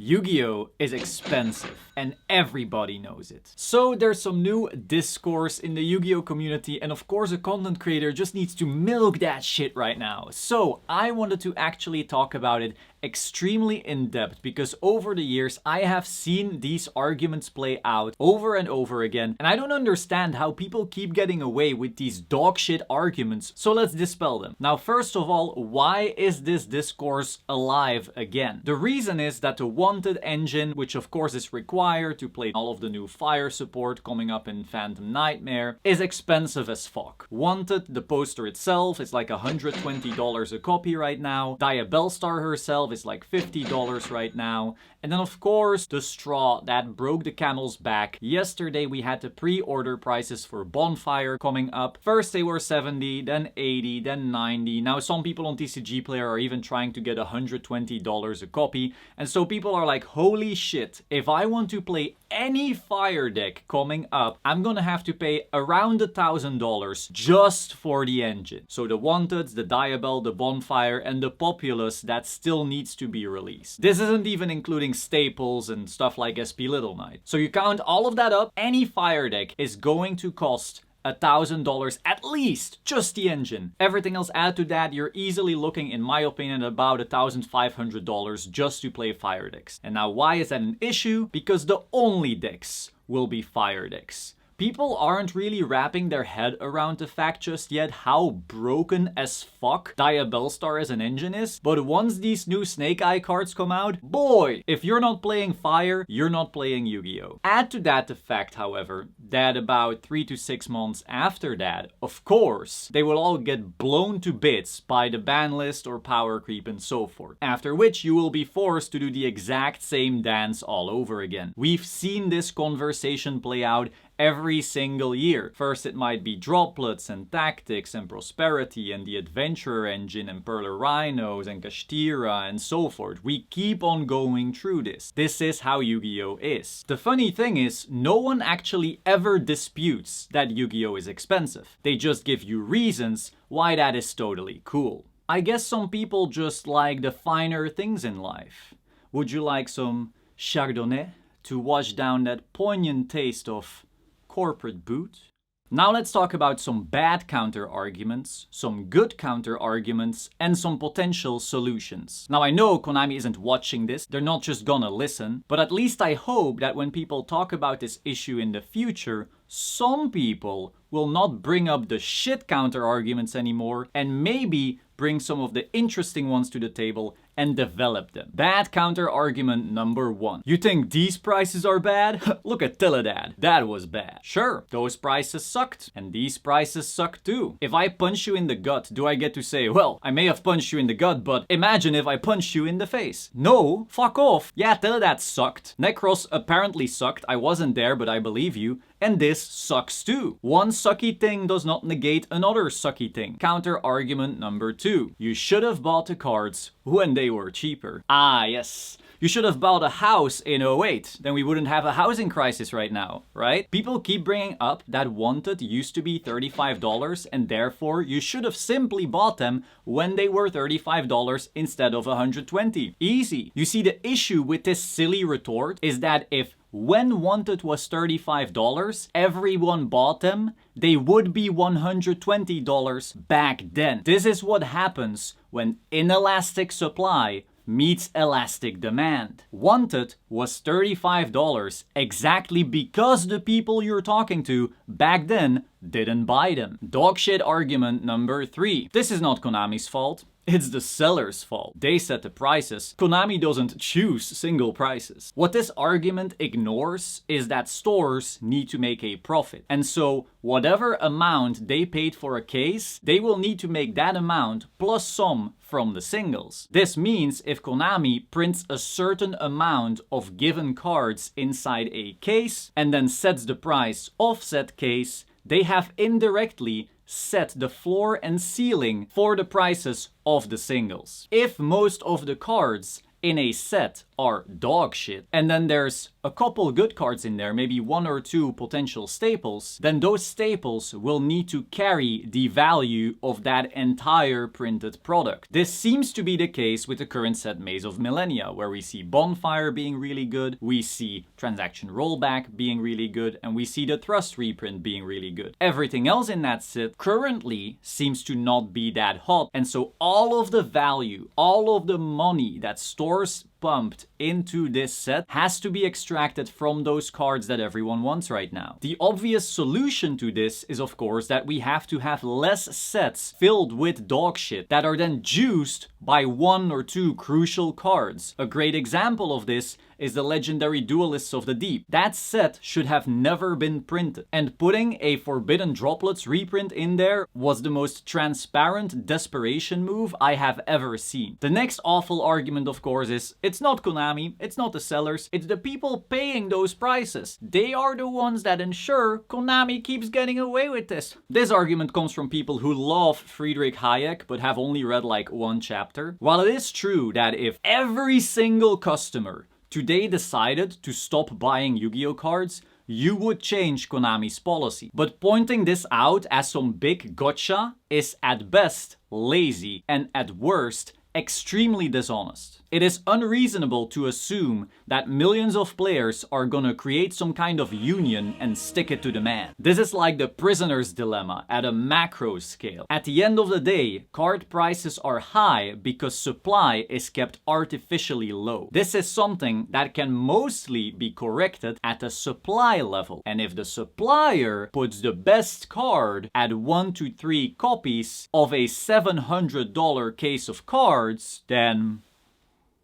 Yu-Gi-Oh is expensive and everybody knows it. So there's some new discourse in the Yu-Gi-Oh community, and of course a content creator just needs to milk that shit right now. So I wanted to actually talk about it extremely in depth because over the years I have seen these arguments play out over and over again, and I don't understand how people keep getting away with these dog shit arguments, so let's dispel them. Now, first of all, why is this discourse alive again? The reason is that the Wanted engine, which of course is required to play all of the new fire support coming up in Phantom Nightmare, is expensive as fuck. Wanted, the poster itself, is like $120 a copy right now. Diabellstar herself is like $50 right now. And then of course, the straw that broke the camel's back. Yesterday we had the pre-order prices for Bonfire coming up. First they were 70, then 80, then 90. Now some people on TCG Player are even trying to get $120 a copy. And so people are like, holy shit, if I want to play any fire deck coming up, I'm gonna have to pay around $1,000 just for the engine. So the Wanteds, the Diabell, the Bonfire, and the Populous that still needs to be released. This isn't even including staples and stuff like SP Little Knight. So you count all of that up, any fire deck is going to cost $1,000 at least, just the engine. Everything else add to that, you're easily looking, in my opinion, about $1,500 just to play fire decks. And now why is that an issue? Because the only decks will be fire decks. People aren't really wrapping their head around the fact just yet how broken as fuck Diabellstar as an engine is, but once these new Snake Eye cards come out, boy, if you're not playing Fire, you're not playing Yu-Gi-Oh! Add to that the fact, however, that about 3 to 6 months after that, of course, they will all get blown to bits by the ban list or power creep and so forth. After which you will be forced to do the exact same dance all over again. We've seen this conversation play out every single year. First it might be Droplets and Tactics and Prosperity and the Adventurer engine and Perler Rhinos and Kashtira and so forth. We keep on going through this. This is how Yu-Gi-Oh is. The funny thing is, no one actually ever disputes that Yu-Gi-Oh is expensive. They just give you reasons why that is totally cool. I guess some people just like the finer things in life. Would you like some Chardonnay to wash down that poignant taste of corporate boot? Now let's talk about some bad counter-arguments, some good counter-arguments, and some potential solutions. Now I know Konami isn't watching this, they're not just gonna listen, but at least I hope that when people talk about this issue in the future, some people will not bring up the shit counter-arguments anymore and maybe bring some of the interesting ones to the table and develop them. Bad counter-argument number 1. You think these prices are bad? Look at Teledad. That was bad. Sure, those prices sucked. And these prices suck too. If I punch you in the gut, do I get to say, well, I may have punched you in the gut, but imagine if I punched you in the face? No, fuck off. Yeah, Teledad sucked. Necros apparently sucked. I wasn't there, but I believe you. And this sucks too. One sucky thing does not negate another sucky thing. Counter-argument number 2. You should have bought the cards when they were cheaper. Ah, yes. You should have bought a house in 08, then we wouldn't have a housing crisis right now, right? People keep bringing up that Wanted used to be $35 and therefore you should have simply bought them when they were $35 instead of $120. Easy. You see, the issue with this silly retort is that if when Wanted was $35, everyone bought them, they would be $120 back then. This is what happens when inelastic supply meets elastic demand. Wanted was $35 exactly because the people you're talking to back then didn't buy them. Dogshit argument number 3. This is not Konami's fault. It's the seller's fault. They set the prices. Konami doesn't choose single prices. What this argument ignores is that stores need to make a profit. And so whatever amount they paid for a case, they will need to make that amount plus some from the singles. This means if Konami prints a certain amount of given cards inside a case and then sets the price of said case, they have indirectly set the floor and ceiling for the prices of the singles. If most of the cards in a set are dog shit, and then there's a couple good cards in there, maybe 1 or 2 potential staples, then those staples will need to carry the value of that entire printed product. This seems to be the case with the current set Maze of Millennia, where we see Bonfire being really good, we see Transaction Rollback being really good, and we see the Thrust reprint being really good. Everything else in that set currently seems to not be that hot, and so all of the value, all of the money that stores pumped into this set has to be extracted from those cards that everyone wants right now. The obvious solution to this is, of course, that we have to have less sets filled with dog shit that are then juiced by 1 or 2 crucial cards. A great example of this is the legendary Duelists of the Deep. That set should have never been printed, and putting a Forbidden Droplets reprint in there was the most transparent desperation move I have ever seen. The next awful argument, of course, is it's not Konami, it's not the sellers, it's the people paying those prices. They are the ones that ensure Konami keeps getting away with this. This argument comes from people who love Friedrich Hayek but have only read like 1 chapter. While it is true that if every single customer today decided to stop buying Yu-Gi-Oh cards, you would change Konami's policy. But pointing this out as some big gotcha is at best lazy and at worst extremely dishonest. It is unreasonable to assume that millions of players are gonna create some kind of union and stick it to the man. This is like the prisoner's dilemma at a macro scale. At the end of the day, card prices are high because supply is kept artificially low. This is something that can mostly be corrected at the supply level. And if the supplier puts the best card at 1 to 3 copies of a $700 case of cards, then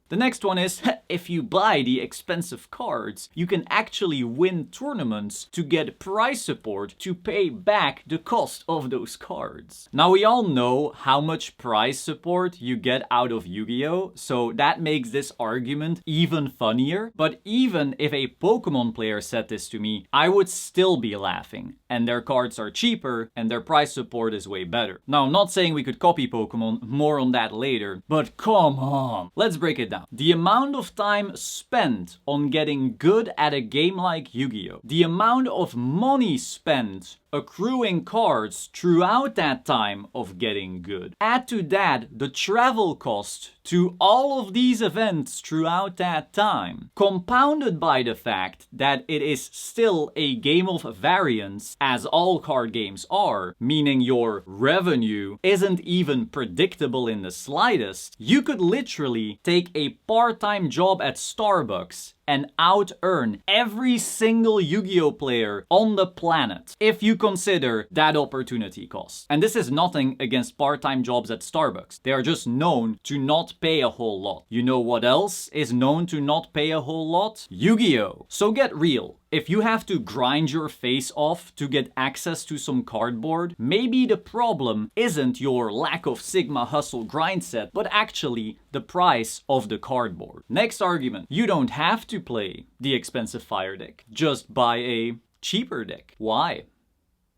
the next one is, if you buy the expensive cards, you can actually win tournaments to get price support to pay back the cost of those cards. Now we all know how much price support you get out of Yu-Gi-Oh, so that makes this argument even funnier. But even if a Pokemon player said this to me, I would still be laughing. And their cards are cheaper and their price support is way better. Now I'm not saying we could copy Pokemon, more on that later, but come on. Let's break it down. The amount of time spent on getting good at a game like Yu-Gi-Oh! The amount of money spent accruing cards throughout that time of getting good. Add to that the travel cost to all of these events throughout that time, compounded by the fact that it is still a game of variance, as all card games are, meaning your revenue isn't even predictable in the slightest. You could literally take a part-time job at Starbucks and out-earn every single Yu-Gi-Oh player on the planet if you consider that opportunity cost. And this is nothing against part-time jobs at Starbucks. They are just known to not pay a whole lot. You know what else is known to not pay a whole lot? Yu-Gi-Oh! So get real. If you have to grind your face off to get access to some cardboard, maybe the problem isn't your lack of Sigma Hustle grind set, but actually the price of the cardboard. Next argument. You don't have to play the expensive fire deck. Just buy a cheaper deck. Why?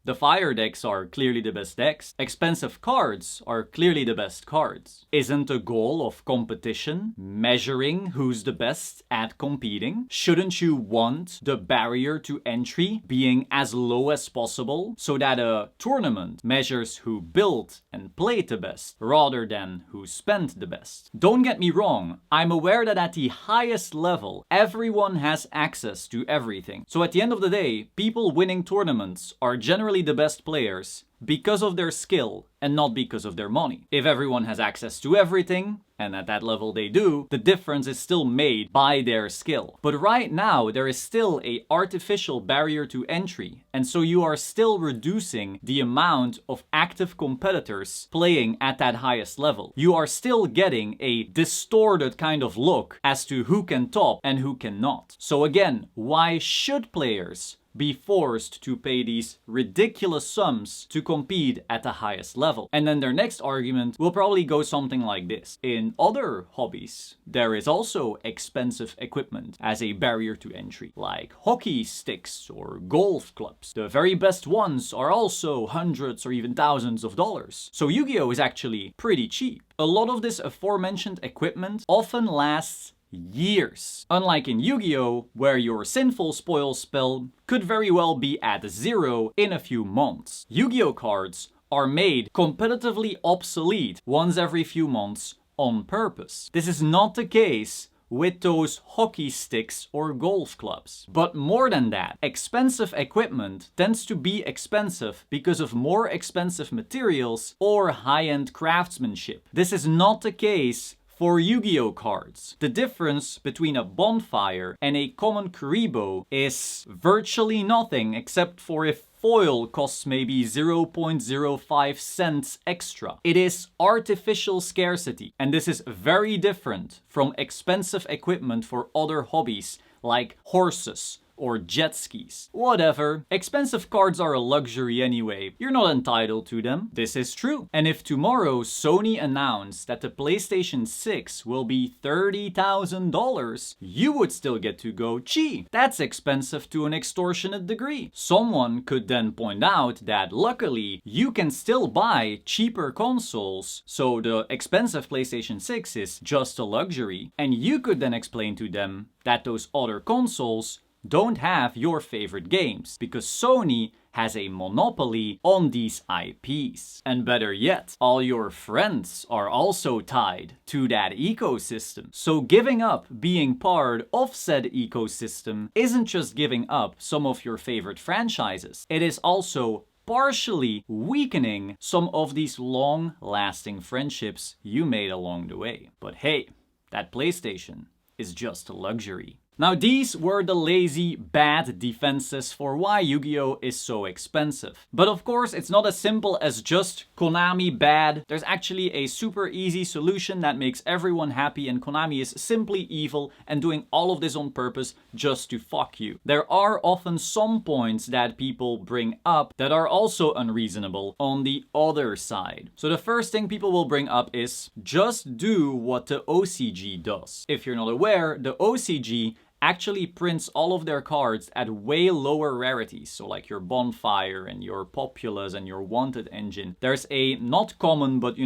The fire decks are clearly the best decks. Expensive cards are clearly the best cards. Isn't the goal of competition measuring who's the best at competing? Shouldn't you want the barrier to entry being as low as possible so that a tournament measures who built and played the best rather than who spent the best? Don't get me wrong, I'm aware that at the highest level, everyone has access to everything. So at the end of the day, people winning tournaments are generally the best players because of their skill and not because of their money. If everyone has access to everything, and at that level they do, the difference is still made by their skill. But right now, there is still an artificial barrier to entry, and so you are still reducing the amount of active competitors playing at that highest level. You are still getting a distorted kind of look as to who can top and who cannot. So again, why should players be forced to pay these ridiculous sums to compete at the highest level? And then their next argument will probably go something like this. In other hobbies, there is also expensive equipment as a barrier to entry, like hockey sticks or golf clubs. The very best ones are also hundreds or even thousands of dollars. So Yu-Gi-Oh is actually pretty cheap. A lot of this aforementioned equipment often lasts years. Unlike in Yu-Gi-Oh, where your sinful spoil spell could very well be at 0 in a few months. Yu-Gi-Oh cards are made competitively obsolete once every few months on purpose. This is not the case with those hockey sticks or golf clubs. But more than that, expensive equipment tends to be expensive because of more expensive materials or high-end craftsmanship. This is not the case for Yu-Gi-Oh cards. The difference between a bonfire and a common Kuribo is virtually nothing, except for if foil costs maybe 0.05 cents extra. It is artificial scarcity, and this is very different from expensive equipment for other hobbies like horses or jet skis. Whatever. Expensive cards are a luxury anyway. You're not entitled to them. This is true. And if tomorrow Sony announced that the PlayStation 6 will be $30,000, you would still get to go, gee, that's expensive to an extortionate degree. Someone could then point out that luckily you can still buy cheaper consoles, so the expensive PlayStation 6 is just a luxury. And you could then explain to them that those other consoles don't have your favorite games, because Sony has a monopoly on these IPs. And better yet, all your friends are also tied to that ecosystem. So giving up being part of said ecosystem isn't just giving up some of your favorite franchises, it is also partially weakening some of these long-lasting friendships you made along the way. But hey, that PlayStation is just a luxury. Now these were the lazy, bad defenses for why Yu-Gi-Oh is so expensive. But of course it's not as simple as just Konami bad. There's actually a super easy solution that makes everyone happy, and Konami is simply evil and doing all of this on purpose just to fuck you. There are often some points that people bring up that are also unreasonable on the other side. So the first thing people will bring up is just do what the OCG does. If you're not aware, the OCG actually prints all of their cards at way lower rarities. So like your Bonfire and your Populous and your Wanted engine. There's a not common, but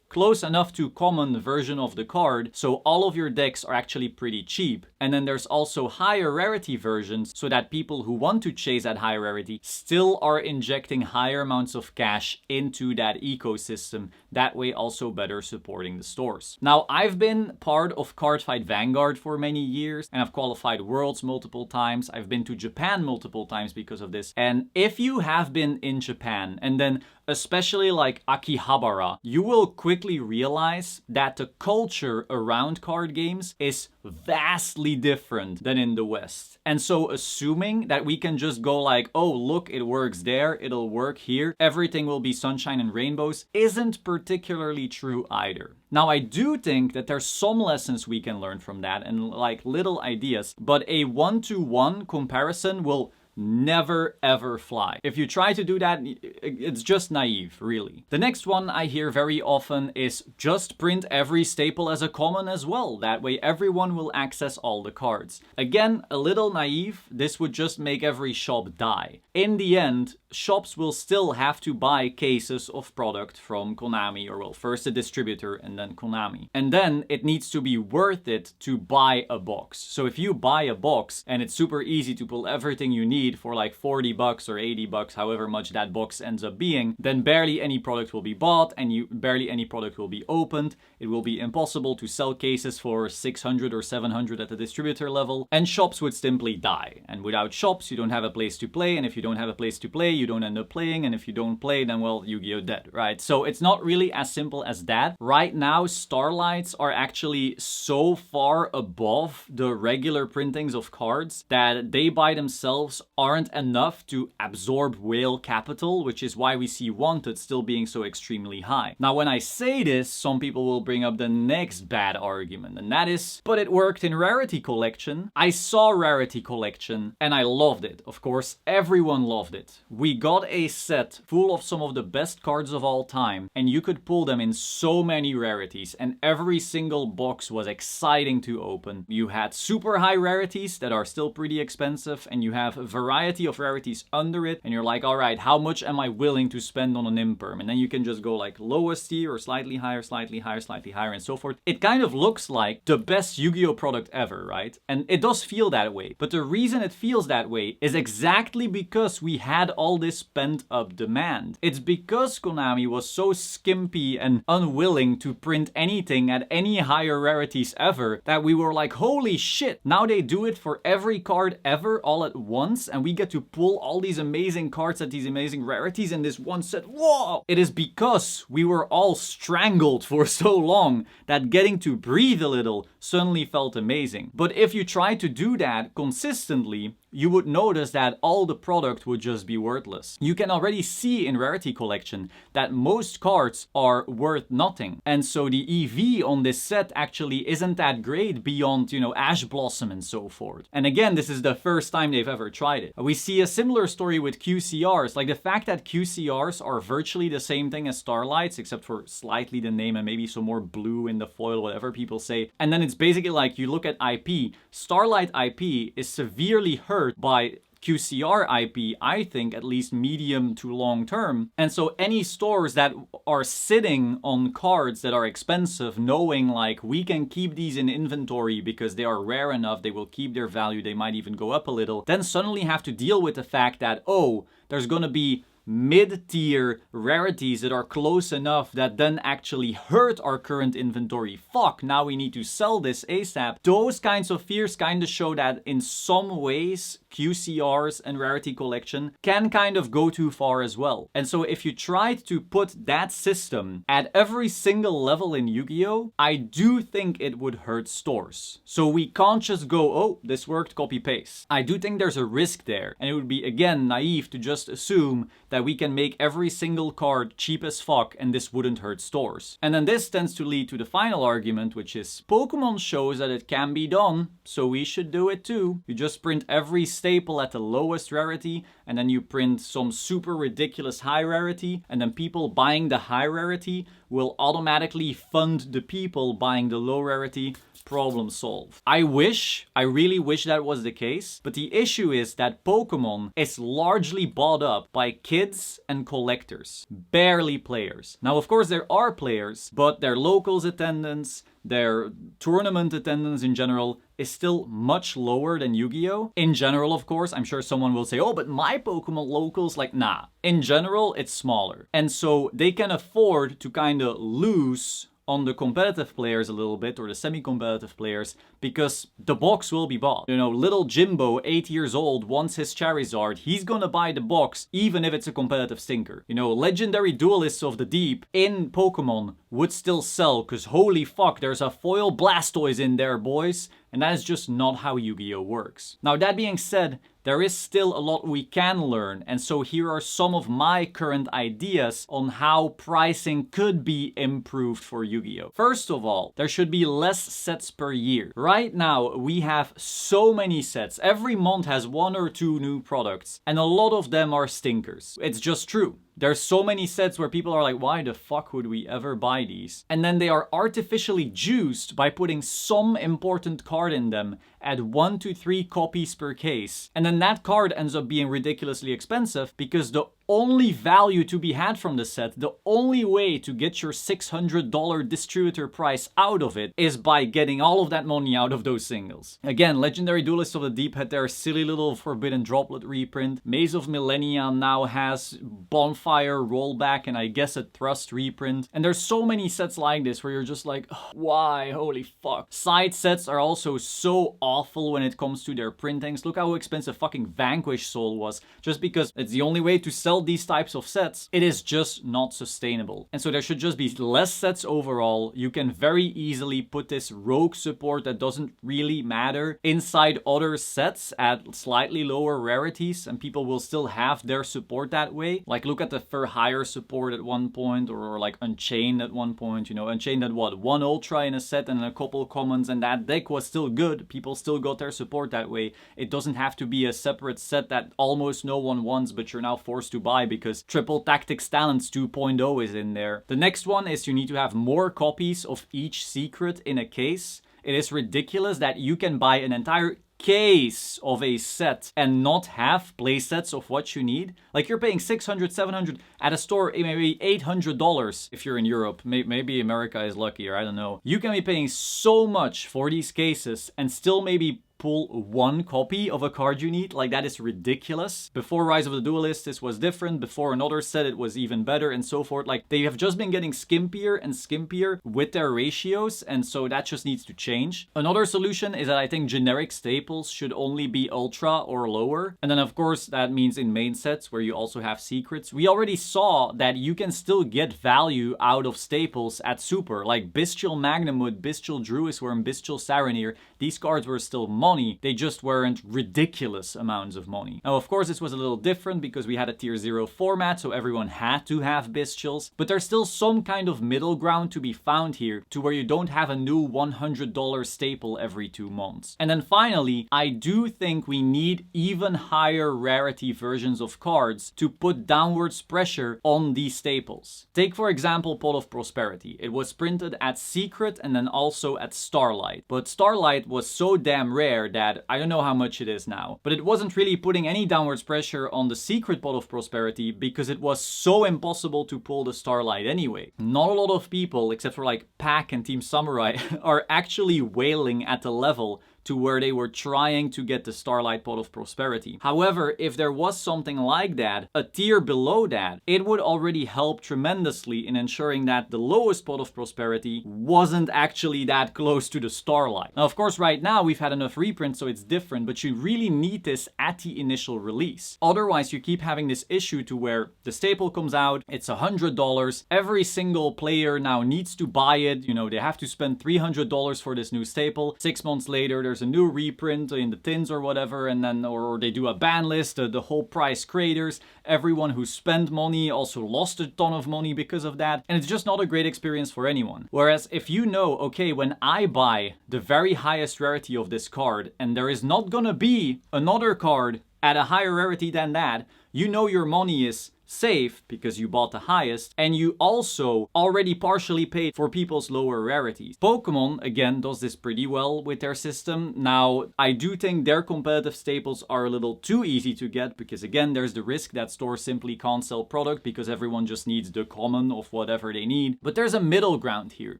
close enough to common version of the card, so all of your decks are actually pretty cheap. And then there's also higher rarity versions, so that people who want to chase that high rarity still are injecting higher amounts of cash into that ecosystem, that way also better supporting the stores. Now, I've been part of Cardfight Vanguard for many years, and I've qualified Worlds multiple times. I've been to Japan multiple times because of this. And if you have been in Japan, and then especially like Akihabara, you will quickly realize that the culture around card games is vastly different than in the West. And so assuming that we can just go like, oh look, it works there, it'll work here, everything will be sunshine and rainbows, isn't particularly true either. Now, I do think that there's some lessons we can learn from that and like little ideas, but a one-to-one comparison will never ever fly. If you try to do that, it's just naive, really. The next one I hear very often is just print every staple as a common as well. That way everyone will access all the cards. Again, a little naive. This would just make every shop die. In the end, shops will still have to buy cases of product from Konami, or well, first the distributor and then Konami. And then it needs to be worth it to buy a box. So if you buy a box and it's super easy to pull everything you need for like $40 or $80, however much that box ends up being, then barely any product will be bought and barely any product will be opened. It will be impossible to sell cases for 600 or 700 at the distributor level, and shops would simply die. And without shops, you don't have a place to play, and if you don't have a place to play, you don't end up playing, and if you don't play, then well, Yu-Gi-Oh dead, right? So it's not really as simple as that. Right now, Starlights are actually so far above the regular printings of cards that they by themselves aren't enough to absorb whale capital, which is why we see Wanted still being so extremely high. Now, when I say this, some people will bring up the next bad argument, and that is, but it worked in Rarity Collection. I saw Rarity Collection and I loved it. Of course, everyone loved it. We got a set full of some of the best cards of all time, and you could pull them in so many rarities, and every single box was exciting to open. You had super high rarities that are still pretty expensive, and you have a variety of rarities under it, and you're like, all right, how much am I willing to spend on an imperm? And then you can just go like lowest tier or slightly higher, slightly higher, slightly higher, and so forth. It kind of looks like the best Yu-Gi-Oh product ever, right? And it does feel that way. But the reason it feels that way is exactly because we had all this pent up demand. It's because Konami was so skimpy and unwilling to print anything at any higher rarities ever that we were like, holy shit, now they do it for every card ever all at once, and we get to pull all these amazing cards at these amazing rarities in this one set. Whoa! It is because we were all strangled for so long that getting to breathe a little suddenly felt amazing. But if you try to do that consistently, you would notice that all the product would just be worthless. You can already see in Rarity Collection that most cards are worth nothing. And so the EV on this set actually isn't that great beyond, you know, Ash Blossom and so forth. And again, this is the first time they've ever tried it. We see a similar story with QCRs, like the fact that QCRs are virtually the same thing as Starlights, except for slightly the name and maybe some more blue in the foil, whatever people say. And then it's basically like you look at IP, Starlight IP is severely hurt by QCR IP, I think, at least medium to long term. And so any stores that are sitting on cards that are expensive, knowing like we can keep these in inventory because they are rare enough, they will keep their value, they might even go up a little, then suddenly have to deal with the fact that, oh, there's gonna be mid-tier rarities that are close enough that then actually hurt our current inventory. Fuck, now we need to sell this ASAP. Those kinds of fears kind of show that in some ways QCRs and Rarity Collection can kind of go too far as well. And so if you tried to put that system at every single level in Yu-Gi-Oh, I do think it would hurt stores. So we can't just go, oh, this worked, copy paste. I do think there's a risk there, and it would be again naive to just assume that we can make every single card cheap as fuck and this wouldn't hurt stores. And then this tends to lead to the final argument, which is Pokemon shows that it can be done, so we should do it too. You just print every staple at the lowest rarity, and then you print some super ridiculous high rarity, and then people buying the high rarity will automatically fund the people buying the low rarity. Problem solved. I really wish that was the case, but the issue is that Pokemon is largely bought up by kids and collectors, barely players. Now, of course, there are players, but their locals attendance, their tournament attendance in general is still much lower than Yu-Gi-Oh! In general, of course, I'm sure someone will say, oh, but my Pokemon locals, like, nah. In general, it's smaller. And so they can afford to kind of lose on the competitive players a little bit, or the semi-competitive players, because the box will be bought. You know, little Jimbo, 8 years old, wants his Charizard, he's gonna buy the box even if it's a competitive stinker. You know, Legendary Duelists of the Deep in Pokemon would still sell, cause holy fuck, there's a foil Blastoise in there, boys. And that is just not how Yu-Gi-Oh! Works. Now, that being said, there is still a lot we can learn, and so here are some of my current ideas on how pricing could be improved for Yu-Gi-Oh! First of all, there should be less sets per year. Right now, we have so many sets. Every month has 1 or 2 new products, and a lot of them are stinkers. It's just true. There's so many sets where people are like, why the fuck would we ever buy these? And then they are artificially juiced by putting some important card in them at 1 to 3 copies per case. And then that card ends up being ridiculously expensive because the only value to be had from the set, the only way to get your $600 distributor price out of it is by getting all of that money out of those singles. Again, Legendary Duelists of the Deep had their silly little Forbidden Droplet reprint. Maze of Millennia now has Bonfire rollback and I guess a Thrust reprint. And there's so many sets like this where you're just like, why? Holy fuck. Side sets are also so awful when it comes to their printings. Look how expensive fucking Vanquish Soul was, just because it's the only way to sell these types of sets. It is just not sustainable. And so there should just be less sets overall. You can very easily put this rogue support that doesn't really matter inside other sets at slightly lower rarities, and people will still have their support that way. Like look at the Fur Hire support at one point, or like Unchained at one point. You know, Unchained had what, 1 Ultra in a set and a couple commons, and that deck was still good. People still got their support that way. It doesn't have to be a separate set that almost no one wants, but you're now forced to buy because Triple Tactics Talents 2.0 is in there. The next one is you need to have more copies of each secret in a case. It is ridiculous that you can buy an entire case of a set and not have playsets of what you need? Like, you're paying $600, $700 at a store, maybe $800 if you're in Europe. Maybe America is luckier, I don't know. You can be paying so much for these cases and still maybe pull one copy of a card you need. Like, that is ridiculous. Before Rise of the Duelist, this was different. Before another set, it was even better, and so forth. Like, they have just been getting skimpier and skimpier with their ratios, and so that just needs to change. Another solution is that I think generic staples should only be ultra or lower. And then of course that means in main sets where you also have secrets. We already saw that you can still get value out of staples at super, like Bestial Magnamud, Bestial Druisworm, Bestial Saronir. These cards were still money, they just weren't ridiculous amounts of money. Now of course this was a little different because we had a tier 0 format, so everyone had to have Bestials, but there's still some kind of middle ground to be found here to where you don't have a new $100 staple every 2 months. And then finally, I do think we need even higher rarity versions of cards to put downwards pressure on these staples. Take for example Pot of Prosperity. It was printed at Secret and then also at Starlight, but Starlight was so damn rare that I don't know how much it is now, but it wasn't really putting any downwards pressure on the Secret Pot of Prosperity because it was so impossible to pull the Starlight anyway. Not a lot of people, except for like Pack and Team Samurai, are actually whaling at the level to where they were trying to get the Starlight Pot of Prosperity. However, if there was something like that, a tier below that, it would already help tremendously in ensuring that the lowest Pot of Prosperity wasn't actually that close to the Starlight. Now, of course, right now we've had enough reprints, so it's different, but you really need this at the initial release. Otherwise, you keep having this issue to where the staple comes out, it's $100, every single player now needs to buy it, you know, they have to spend $300 for this new staple. 6 months later, there's a new reprint in the tins or whatever, and then or they do a ban list, the whole price craters. Everyone who spent money also lost a ton of money because of that, and it's just not a great experience for anyone. Whereas if you know, okay, when I buy the very highest rarity of this card and there is not gonna be another card at a higher rarity than that, you know your money is safe because you bought the highest, and you also already partially paid for people's lower rarities. Pokemon, again, does this pretty well with their system. Now, I do think their competitive staples are a little too easy to get because, again, there's the risk that stores simply can't sell product because everyone just needs the common of whatever they need. But there's a middle ground here,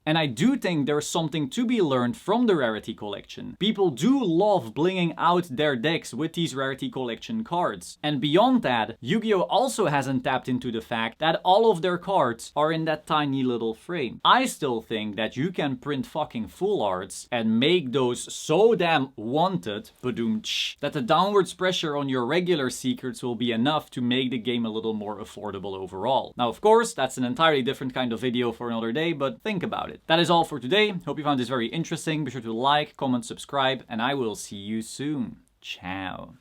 and I do think there's something to be learned from the rarity collection. People do love blinging out their decks with these rarity collection cards. And beyond that, Yu-Gi-Oh! Also hasn't tapped into the fact that all of their cards are in that tiny little frame. I still think that you can print fucking full arts and make those so damn wanted, that the downwards pressure on your regular secrets will be enough to make the game a little more affordable overall. Now, of course, that's an entirely different kind of video for another day, but think about it. That is all for today. Hope you found this very interesting. Be sure to like, comment, subscribe, and I will see you soon. Ciao.